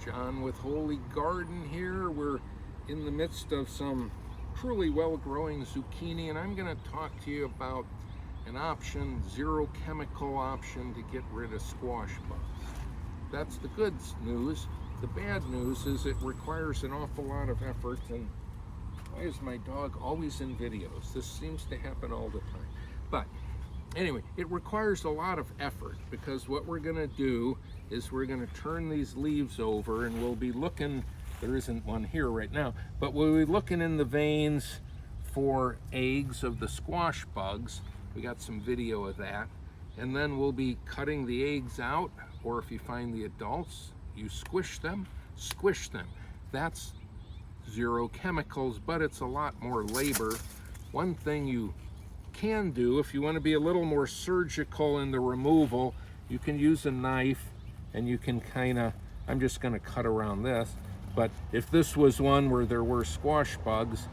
John with Holy Garden here. We're in the midst of some truly well-growing zucchini, and I'm going to talk to you about an option, zero chemical option to get rid of squash bugs. That's the good news. The bad news is it requires an awful lot of effort. And why is my dog always in videos? This seems to happen all the time. But anyway, it requires a lot of effort, because what we're going to do is we're going to turn these leaves over, and we'll be looking, there isn't one here right now, but we'll be looking in the veins for eggs of the squash bugs. We got some video of that. And then we'll be cutting the eggs out, or if you find the adults, you squish them. That's zero chemicals, but it's a lot more labor. One thing you can do, if you want to be a little more surgical in the removal, you can use a knife, and you can I'm just going to cut around this, but if this was one where there were squash bugs,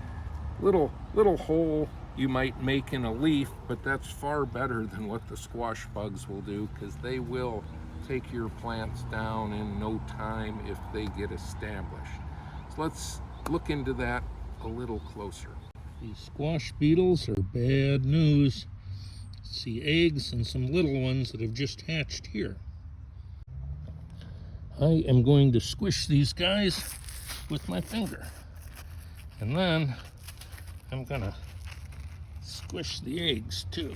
little hole you might make in a leaf, but that's far better than what the squash bugs will do, because they will take your plants down in no time if they get established. So let's look into that a little closer. These squash beetles are bad news. See eggs and some little ones that have just hatched here. I am going to squish these guys with my finger, and then I'm gonna squish the eggs too.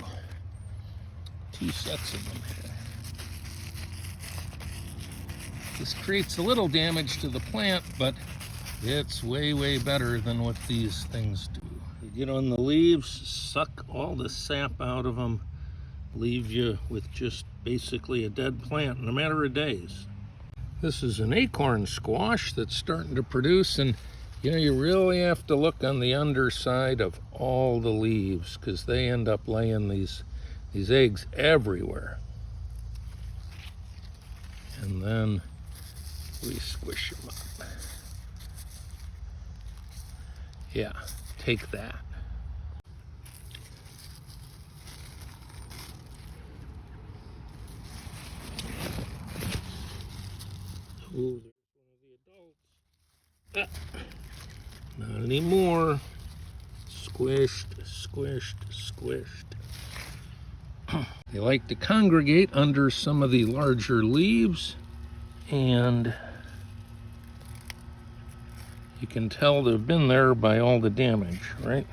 2 sets of them here. This creates a little damage to the plant, but it's way better than what these things do. You get on the leaves, suck all the sap out of them, leave you with just basically a dead plant in a matter of days. This is an acorn squash that's starting to produce, and you really have to look on the underside of all the leaves, because they end up laying these eggs everywhere. And then we squish them up. Yeah, take that. Oh, there's one of the adults. Not anymore. Squished. They like to congregate under some of the larger leaves, and you can tell they've been there by all the damage, right?